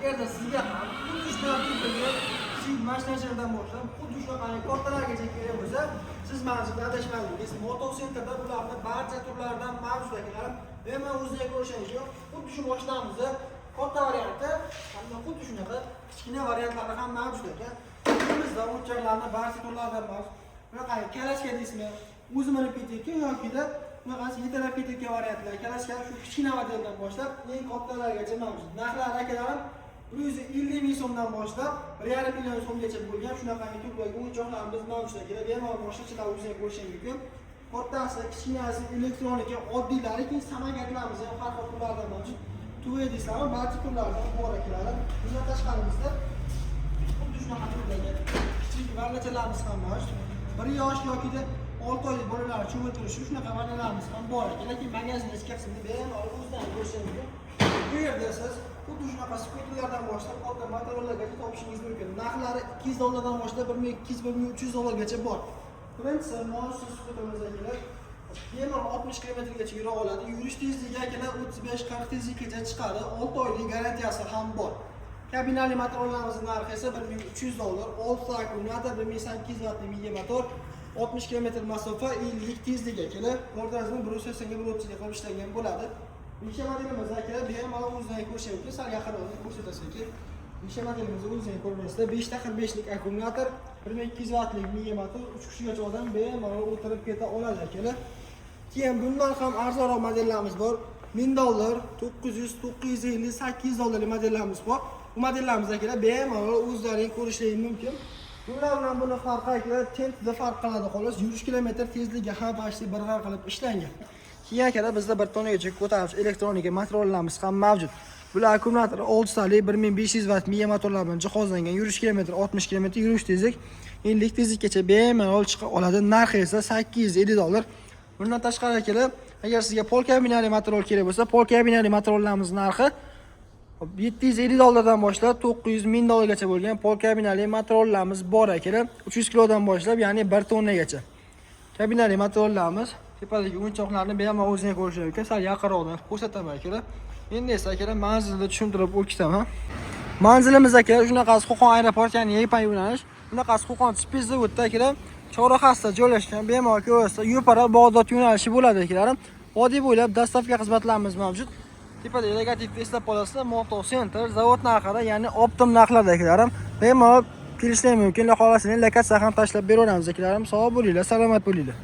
agarda sizga ham xuddi shunaqa kichik mashinalardan boshlab xuddi shunaqa kattalargacha kerak bo'lsa, siz manzilda adashmadingiz. Motosentrda bularning barcha turlaridan mavjud ekan. Men o'zimga ko'rishingiz yo'q. Xuddi shu mashinamizda katta varianti hamda xuddi shunaqa kichkina variantlari ham mavjud ekan. Bizda o'lchamlarning barcha turlaridan mavjud. Bunaqa kalashka deysizmi? o'zimni petekka yoki-da bunaqasi yetalab-petekka variantlar, kalashka shu kichkina modeldan boshlab eng kattalargacha mavjud. Narxlar akalarim 150 ming so'mdan boshlab 1,5 million so'mgacha bo'lgan shunaqangi turdagi o'yinchoqlarimiz mavjud ekan. Bemalol boshqachalar o'zingiz ko'rishingiz mumkin. Kattasi, kichkinasi, elektronika, oddiylari, keyin samokatlarimiz ham har xil turlardan mavjud. Tuvedislar barcha turlardan bor ekan. Bundan tashqarimizda xuddi shunaqa turdagi kichik varlachalarimiz ham mavjud. 1 yosh yoki-da 6 oylik bolalar cho'mil turishi shunaqa varlalarimiz ham bor ekan. Lekin magazin ichki qismida bemalol o'zingizdan ko'rishingiz mumkin. Bu yerda siz xuddi shunaqa skuterlardan boshlab katta motorlargacha topishingiz mumkin. Narxlari $200 dan boshlab $1200-1300 bor. Birinchisi motor skuterlarga bemalol 60 km-gacha yura oladi. Yurish tezligi akalar 35-40 tezlikgacha chiqadi. 6 oylik garantiyasi ham bor. Kabinali motorlarimizning narxi esa $1300. 6 akkumulyator, 1800 vattli miya motor, 60 km masofa, 50 tezlik akalar. Motoringizni 180 ga 130 ga qilib ishlangan bo'ladi. Nisha modelimiz akalar bemalol o'zingizga ko'rishingiz mumkin. Sal yaqinroq ko'rsatasak-ki. Nisha modelimizni o'zingizga ko'rmaysizda 5 ta 45 lik akkumulyator, 1200 vattlik miya motor, 3 kishigacha odam bemalol o'tirib keta oladi akalar. Keyin bundan ham arzonroq modellarimiz bor. $1000, 900, 950, $800 modellarimiz bor. Bu modellarimiz akalar bemalol o'zlaring ko'rishingiz mumkin. Bular bilan buni farqi akalar tentda farq qiladi xolos. Yurish kilometr tezligi ham bashli bir xil qilib ishlangan. Keyin akalar bizda bir tonagacha ko'taruvchi elektronika motorlarimiz ham mavjud. Bular akkumulyator 6 tali 1500 vatt miya motorlar bilan jihozlangan. Yurish kilometr 60 km, yurish tezlik 50 tezlikgacha bemalol chiqa oladi. Narxi esa $850. Bundan tashqari akalar, agar sizga pol kabinali motor kerak bo'lsa, pol kabinali motorlarimiz narxi $750 dan boshlab $900 gacha bo'lgan pol kabinali motorlarimiz bor akalar. 300 kilodan boshlab, ya'ni 1 tonnagacha. Kabinali motorlarimiz tepadagi o'yinchoqlarni bemalol o'zingiz ko'rishingiz mumkin. Sal yaqinroqdan ko'rsataman akalar. Endi esa akalar manzilni tushuntirib o'tkazaman. Manzilimiz akalar shunaqasi Qo'qon aeroport, ya'ni Yepay yo'nalish. Bunaqasi Qo'qon Speszavodda akalar chorrahasida joylashgan. Bemalol ko'rasiz, Yo'para Bog'dod yo'nalishi bo'ladi akalarim. Vodiy bo'ylab dastavka xizmatlarimiz mavjud. Tepada logotipi eslab qolasizlar, Moto Center zavod narxida, ya'ni optim narxlarda akalarim. Bemalol kelishlar mumkin. Xohlasangiz lokatsiya ham tashlab beraveramiz akalarim. Sog' bo'linglar, salomat bo'linglar.